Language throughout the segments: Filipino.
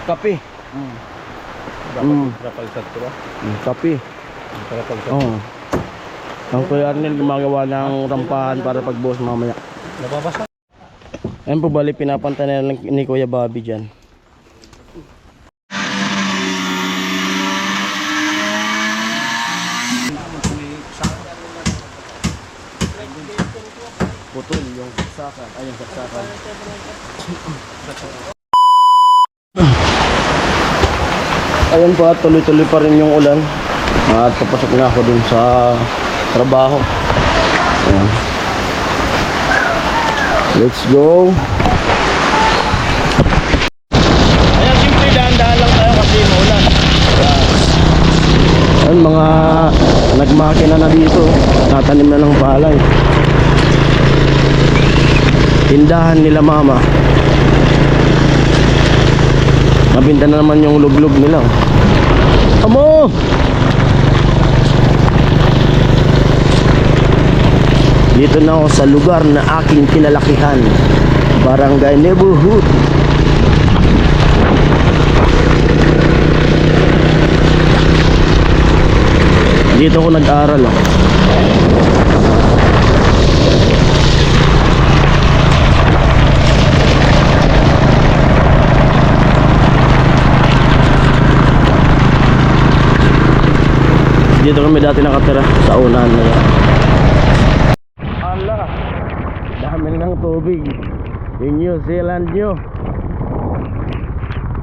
Kape. Rapalsat ko ba? Kape. Rapalsat. Oo. Ang Kuya Arnel gumagawa ng rampahan para pagbuhos mamaya. Nababasa? Ayun po bali, pinapantay na lang ni Kuya Bobby dyan. Putol yung saksakan. Ay, yung saksakan. Ayun po at tuloy-tuloy pa rin yung ulan. At papasok na ako dun sa trabaho. Ayan. Let's go. Ayan, simple dahan-dahan lang tayo kasi maulan. Ayan, mga nagmakina na dito. Tatanim na ng palay. Tindahan nila mama. Mabinta na naman yung luglog nila. Amo! Dito na ako sa lugar na aking kinalakihan, Barangay Neighborhood. Dito ako nag-aral oh. Dito kami dati nakatira sa unahan na yan. Ala, dami ng tubig. Yung New Zealand nyo.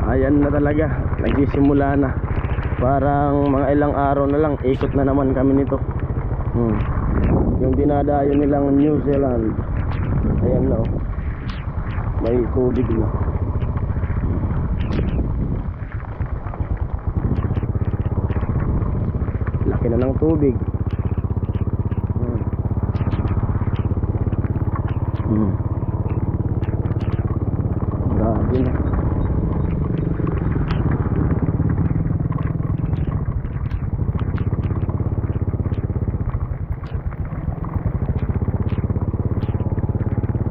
Ayan na talaga, nagsisimula na. Parang mga ilang araw na lang, ikot na naman kami nito. Yung dinadayo nilang New Zealand. Ayan na oh. May tubig na. Laki na ng tubig. Grabe na.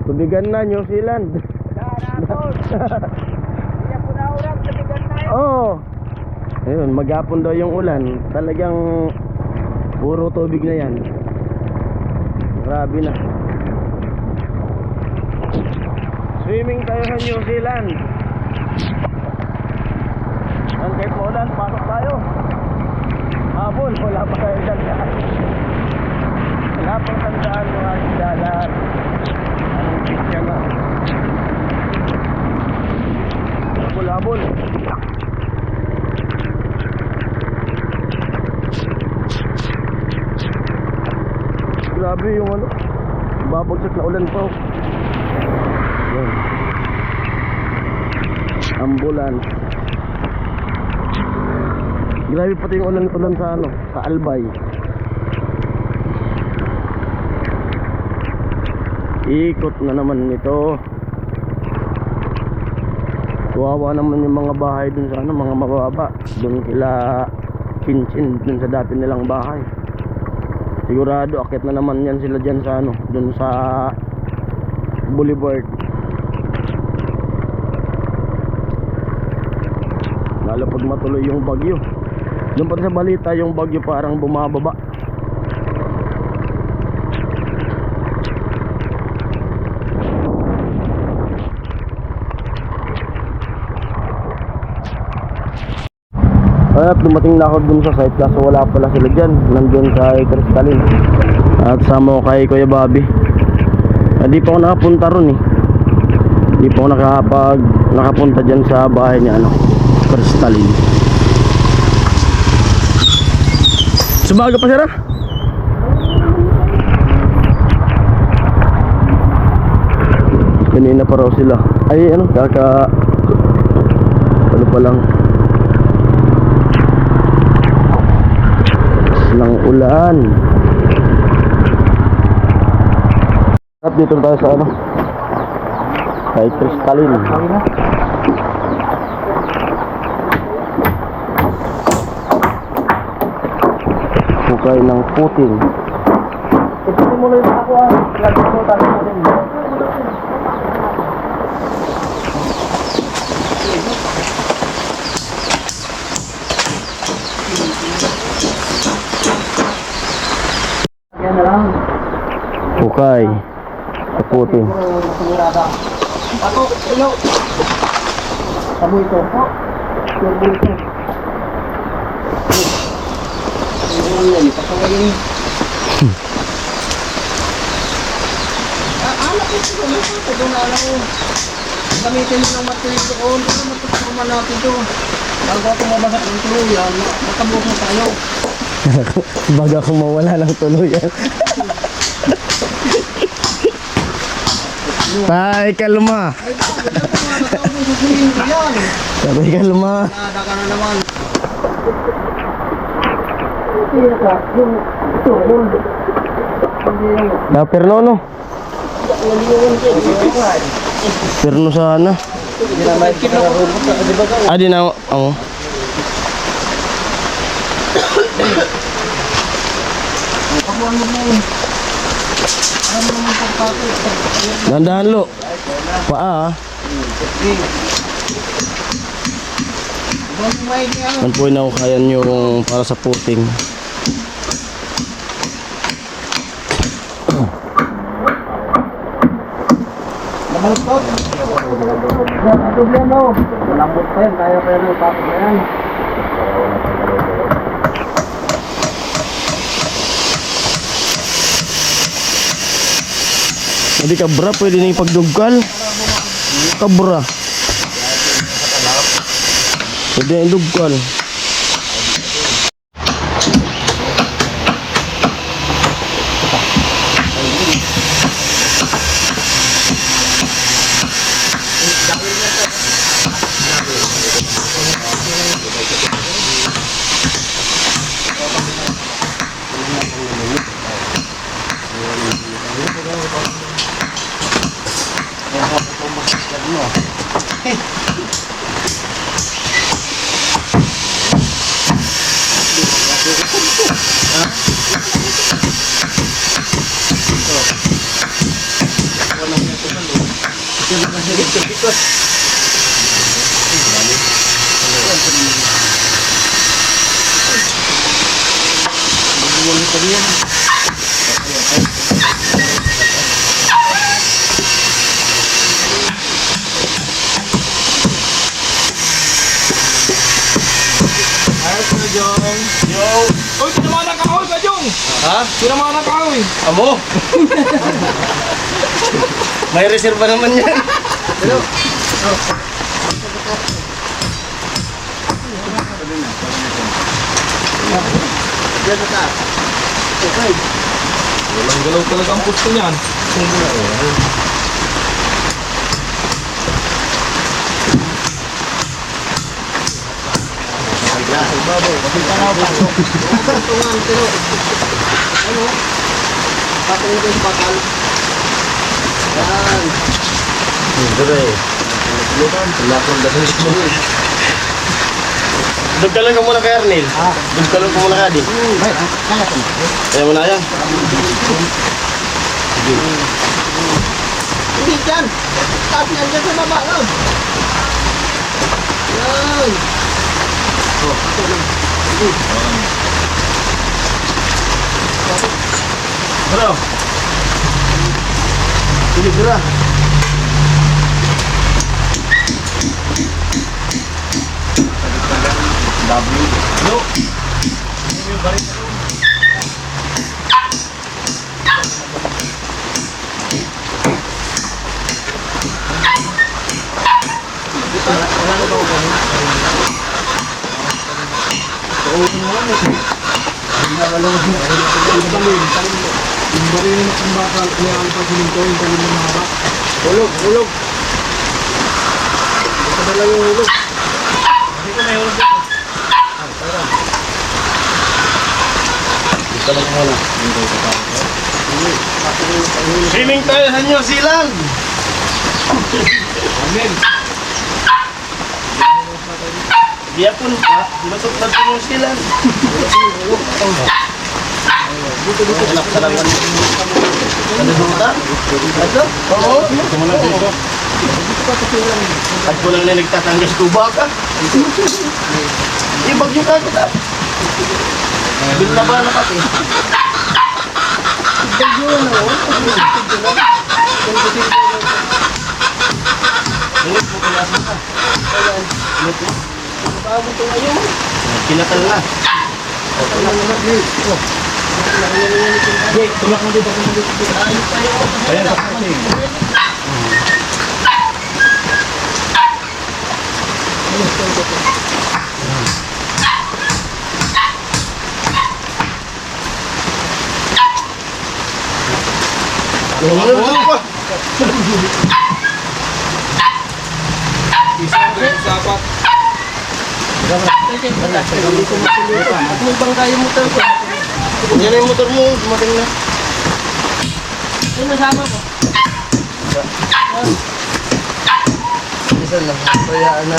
Tubigan na New Zealand. Oh. Ayun, maghapon daw yung ulan. Talagang puro tubig na yan. Grabe na. Swimming tayo sa New Zealand. Ang kahit maulan, pasok tayo. Hapon, wala pa tayo sandaan. Wala pang sandaan mga dalan. Anong picture na? Habol-habol. Grabe yung ano, babagsak na ulan pa. Yan. Ambulance. Grabe pati yung ulan sa ano, sa Albay. Ikot na naman ito. Kawawa naman yung mga bahay dun sa ano, mga mababa. Dun kila Kinchin, dun sa dati nilang bahay. Sigurado akit na naman yan sila dyan sa ano, dun sa Boulevard. Lalo pag matuloy yung bagyo. Doon pa sa balita yung bagyo parang bumababa. At dumating na ako dun sa site kaso wala pala sila dyan. Nandun kay Crystalline. At sama ko kay Kuya Bobby. Hindi pa ako nakapunta ron eh. Hindi pa ako nakapunta dyan sa bahay niya ano, Crystalline. Sumaga pa sila? Kanina pa raw sila. Ay ano, ano pa lang ng ulan. At dito tayo sa ano, kay Crystalline. Hukay ng puting. Ito muna yung ako lagi mo tayo natin. na lang. Hukay. Kaputin. Ako, hello. Tamoy ko. Tamoy ko. Anak ito na ito doon alam mo. Gamitin mo ng material doon. Ano matutuman natin ito? Bago ako mabasak ng tuluyan, makabukas na tayo. Baga kung mawala ng tuluyan. Tay, kalma. Sabay kalma. Nada ka na naman. Na perno no? Perno sana. Adi na ako. Dandahan lo. Paa. Yan po inahukayan yung para sa puting. Malambot. Malambot pa yan. Kaya pa yan ang tapos na yan. Hindi kabra, pwede na ipagdugkal. Kabra. Pwede na idugkal. Uy, sinamahan ng kahoy ka, Jong! Ha? Sinamahan ng kahoy! Amo? May reserva naman yan. Walang galaw talaga ang pusto niyan. Dugkalan ka muna kay Arnel. Dugkalan ko muna ka di. Kaya mo na yan. Hindi dyan. Taas niyan dyan sa baba lang. Yan. Bro. Piligra. Hulog, hulog. Ito na lang yung hulog. Dugkalan ko muna. Swimming tayo sa New Zealand. Amen. Dia pun masuk ke New Zealand. Enak serangan. Ada duta? Ada? Oo. At ko lang na nagtatanggas tuba ka. Ibag yung kakita. Bila ba na pati? Kinatal na. Jake, tulak mo dito. Ayos tayo. Ayan, kapatid. Dapat. At may bangkay yung motor ko. Yan na yung motor mo, dumating na. Ay, nasama ko. Isa lang, kayaan na.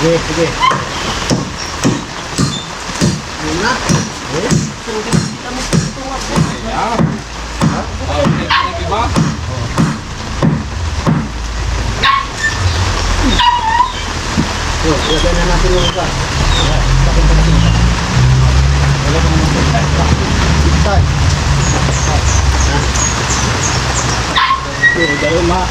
Sige, sige. Diba? Lagyan na natin yung isa. Dahil ma.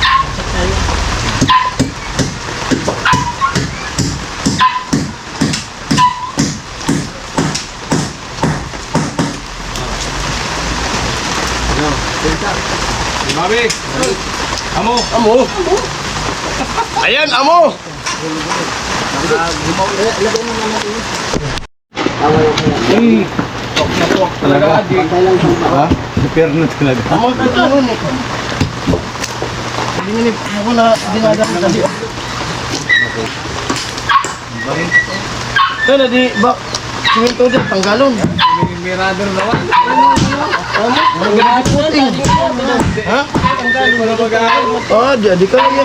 Grabe. Amo. Amo! Ayan, amo! Lagyan mo naman yun. Talaga. Kailan siyang ba? Ha? Super na talaga. Amo ka doon eh. Hindi nyo ako na dinadaan kasi. Kaya na di ba? Siminto din, tanggalon. Mirador naman. Ang ganang puting. Ha? Wala mag-aaral. Oh, jadi kaya.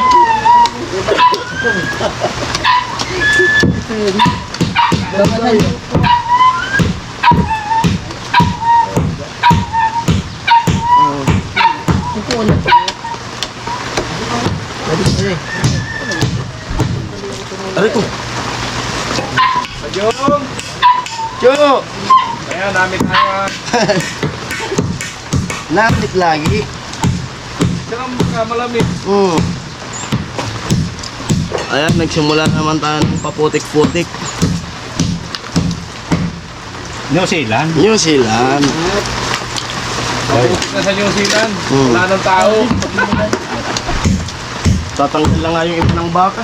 Aray ko. Jong. Cho! Ayan, namin tayo. Nakit lagi. Sarang malamig. Ayan, nagsimula naman tayo ng paputik-putik. New Zealand. New Zealand. Na sa New Zealand. Hmm. Wala ng tao. Tatanggal lang nga yung iba ng baka.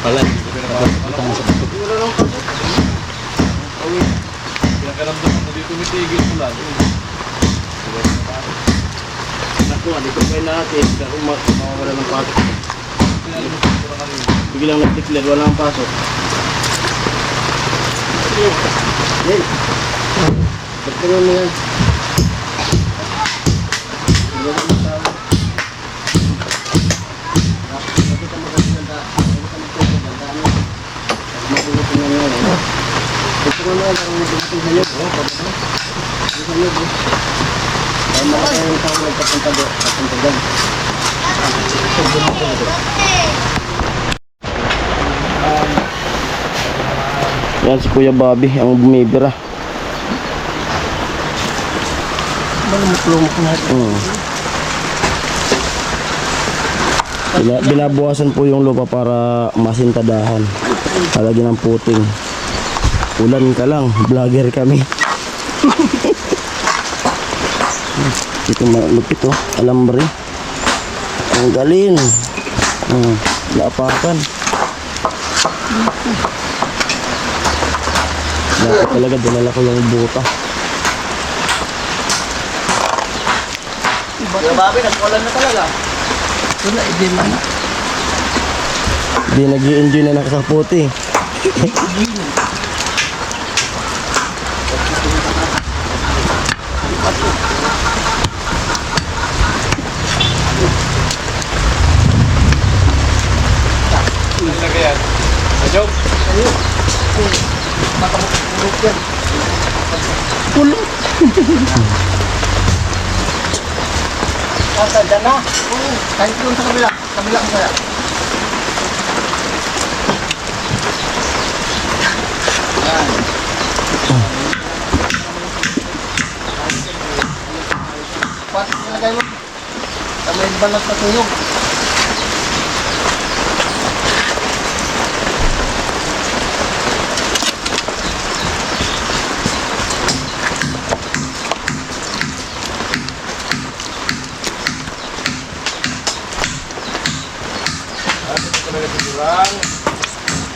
Pala. Pinakaramdaman mo dito tumitigil mula. Naku, dito kayo natin. Kaya mawawala ng pasok. Biglang nag-declare, wala ang pasok. Yan. Pagkaroon mo yan. Yan si Kuya Bobby ang bumibira. Binabukasan po yung lupa para masintadahan. Talagyan ng puting. Ulan ka lang, vlogger kami. Ito malupit oh, alambre. Ang galin. Lapakan. Dapat talaga dinala ko yung buta. Kuya Bobby, nag-ulan na talaga. Wala, hindi man. Di nag-i-enjoy na nakasaputi. Ano na kaya? Ajok? Makamukulog yan. Kulog. Asa, dyan na. Oo. Kahit doon sa kabila. Kabila ko kaya. Yan. Pat, nilagay mo. Kamay balat na tuyong.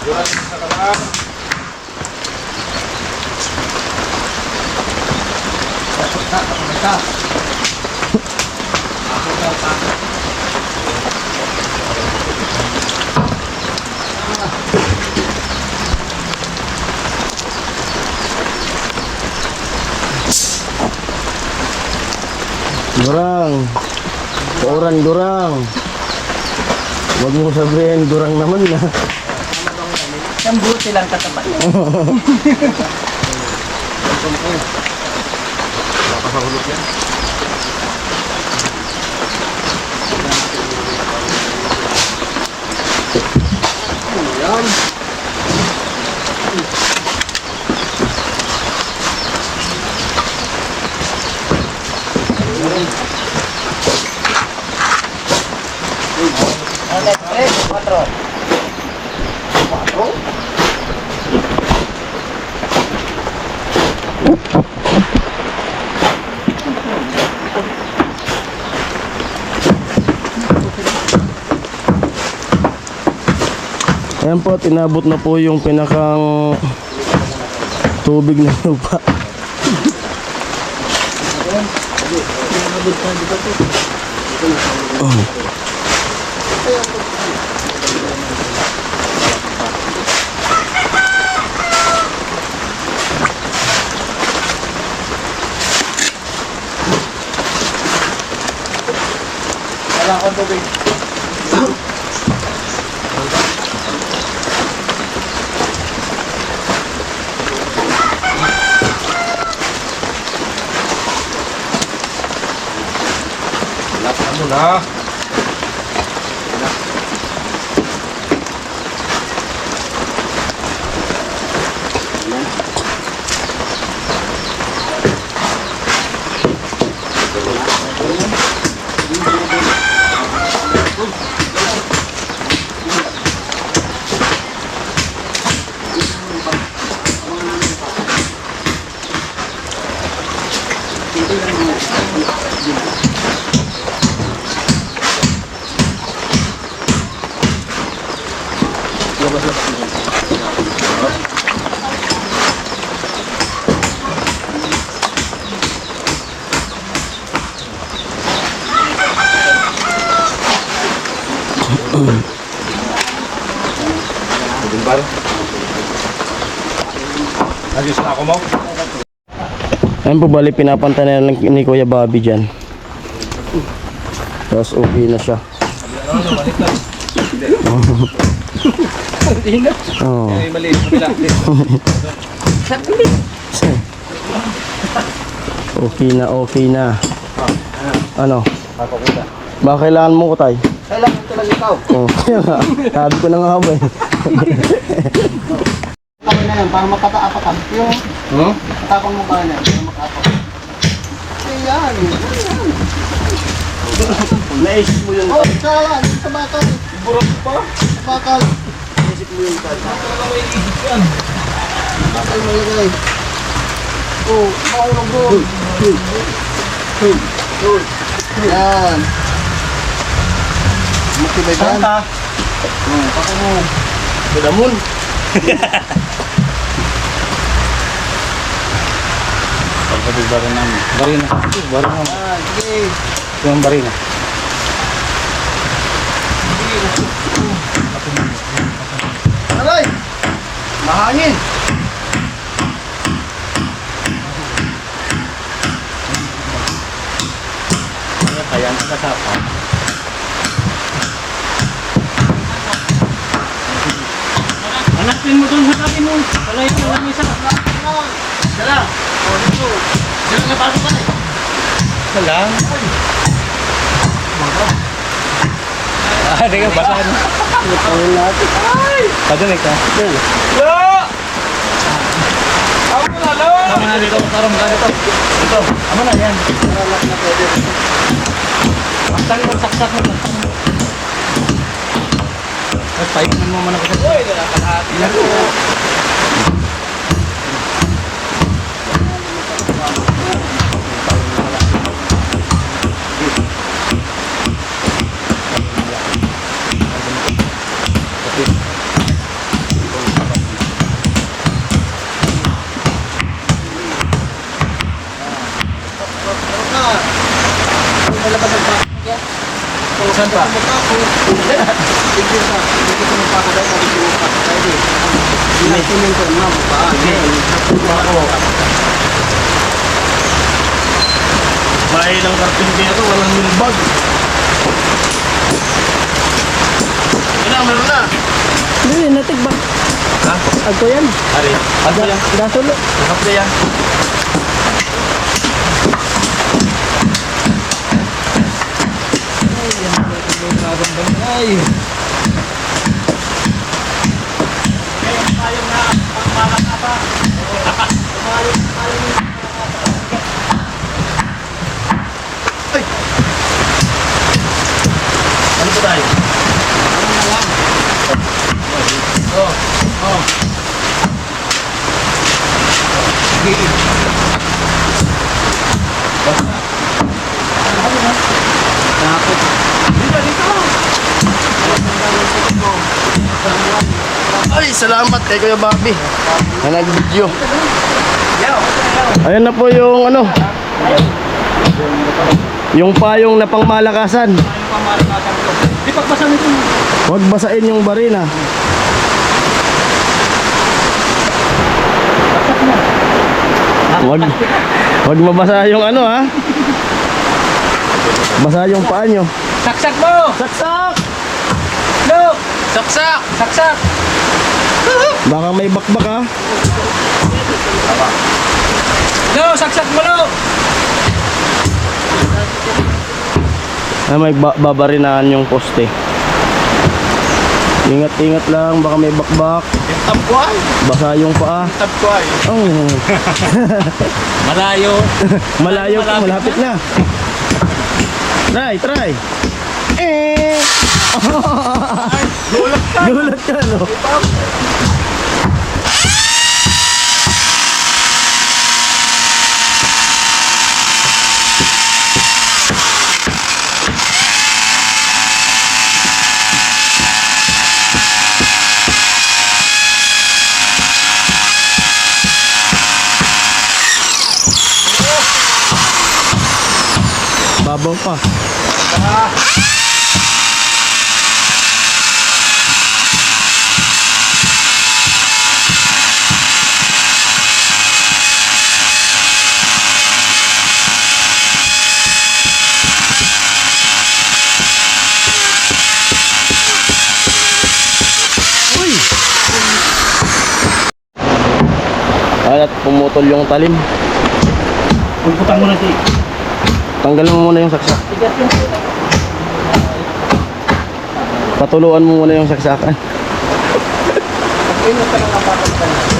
Durang sa kalang. Tapos na, tapos na. Gurang. Kauran gurang. Huwag mo sabihin gurang naman na. Yung buti lang katapat. Nakakahulog yan. Yan. Cuatro. Cuatro. Ayan po, tinabot na po yung pinakang tubig ng lupa. Wala akong tubig. Lakas mo na. Bar. Ayos na ako mo. Ayan po, bali pinapantay na lang ni Kuya Bobby dyan. Tapos okay na siya. Oo. Ay, mali. Kabila. Okay na, okay na. Ano? Papakuta. Baka kailangan mo ko tay? Kailangan talaga ikaw. Oo, kaya nga. Sabi ko na nga ba eh. Kami na yan, para makataapakan. Yung Hmm? katapang mo ba yan? Para makataapakan. Ayan. Naisip mo yun. Oh, kala, dito sa bakal. Burot pa? Sa bakal. Naisip mo yun tay. Bakal malagay. Oh, maulog doon. Yan. Matibay ba yan? Pako mo. Kudamon. Pagpapit barin namin. Barin na. Barin na. Ah, sige. Yung barin na. Mahangin. Kaya nakasapa. Hanapin mo doon, hanapin mo. Wala yung alam isa. Dala. O, dito. Dala nga pasok ka na eh. Wala. Di ka basa. Ayun natin. Padalig ka. Tama na dito. Tarong ka dito. Dito. Tama na yan. Saksak mo, saksak mo. Tapos pahingan mo muna ko. Uy, kalahati na ko. Saan pa? Bahay ng karpintero, walang nilbag. Meron na. Hindi, natig ba? Ha? Agko yan. Ari. Ano yan? Dasulo. Nakap na yan. Ay. Ano ba tayo? Ay, salamat kay Kuya Bobby. Na nag-video. Ayun na po yung ano. Yung payong na pangmalakasan. Di pagbasa nito. Huwag basain yung barina. Huwag mabasa yung ano ha. Basa yung paa nyo. Saksak mo! Saksak! Look! Saksak! Saksak! Baka may bakbak ha. No, saksak mo lo! Ay, may babarinahan yung poste. Ingat-ingat lang, baka may bakbak. Yung tabkuan! Basa yung paa. Tabkuan! Oh. Malayo. Malayo pa, malapit na. Try. Gulat ka, no? Babaw pa. Uy! At pumutol yung talim. Pagputang mo na si. Tanggalin mo muna yung saksak. Patuluan mo muna yung saksakan.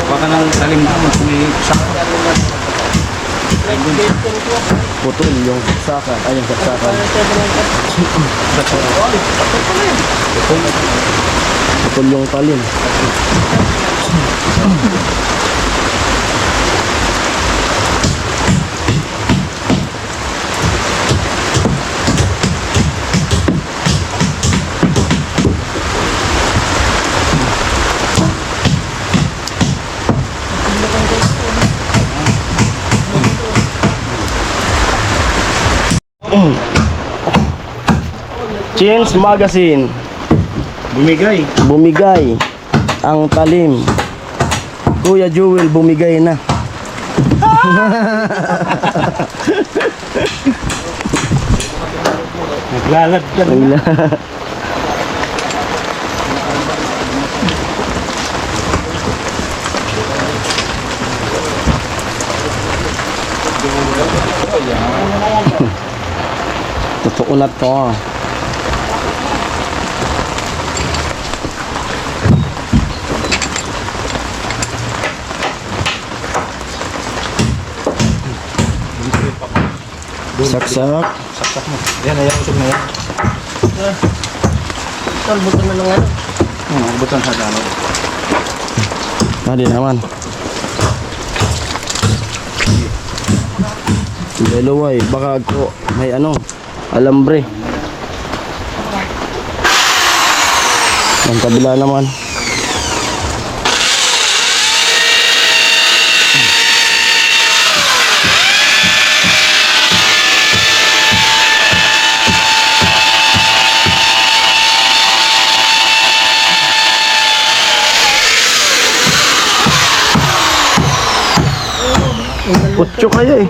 Baka nang salim na mo. May saksak. Putol yung saksakan. Ay, yung saksakan. Putol yung talim. Chins Magazine. Bumigay. Bumigay ang talim Kuya Jewel bumigay na. Naglalad ka na. Wala. Totoo na to. Saksak. Saksak mo. Yan, ayan, usog na yan. Talbutan na lang ano. Butan sa dano. Hindi naman. Dalaway, baka ako may ano, alambre. Ang kabila naman. Putyo kaya eh.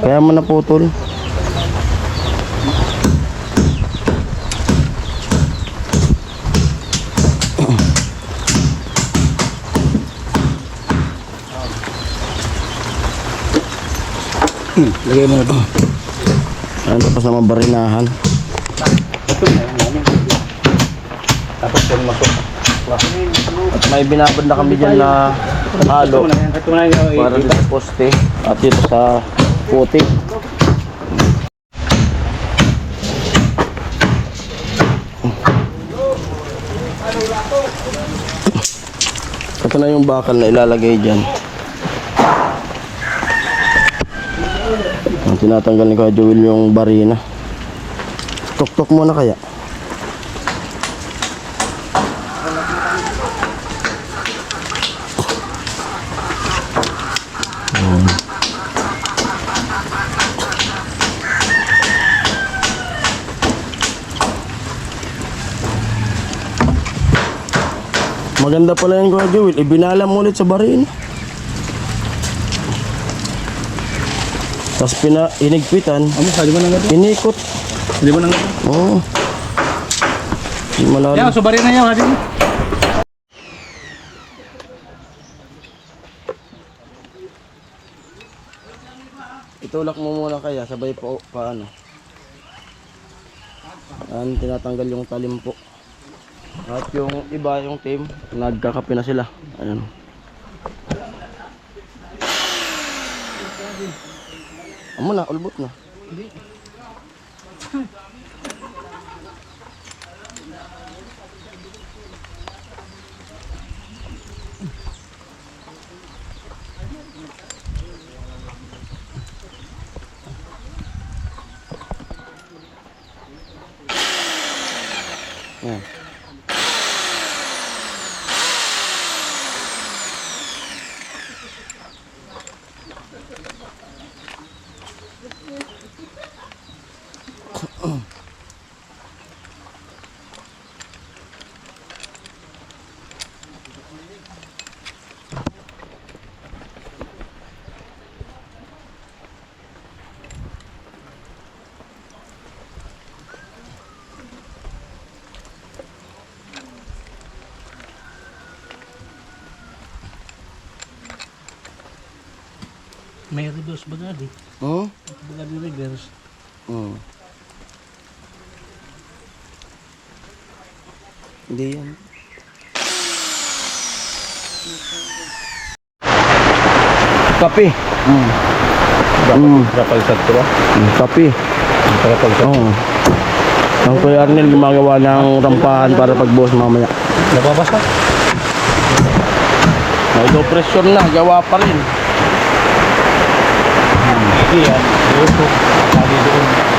Kaya mo naputol. Lagay mo na ba? Ano tapos na mabarinahan. Tapos yung masok. At may binabad na kami dyan na halo Ito na yung para dito sa poste at dito sa putik. Ito na yung bakal na ilalagay dyan. Ang tinatanggal ni Kuya Joel yung barina. Tok-tok muna kaya. Maganda pala yung Kuya Joel. Ibinalam mo ulit sa barin. Tapos hinigpitan. Di mo nang gato? Inikot. Di mo nang gato? Oo. Malalim. Yan, subari na yan. Hadi mo. Itulak mo muna kaya. Sabay po paano. Yan, tinatanggal yung talim po. At yung iba yung team, nagkakape na sila. Ayun. Amo na, ulbot na. Yan. May reverse bagadi. Hmm? Bagadi reverse. Hmm. Hindi yan. Kape. Hmm. Rapal sa ito ba? Kape. Rapal sa Oo. Ang Kuya Arnel gumagawa ng rampahan para pagbuhos mamaya. Nababas ka? May low pressure na, gawa pa rin. Hindi yan. Ito. Kali doon.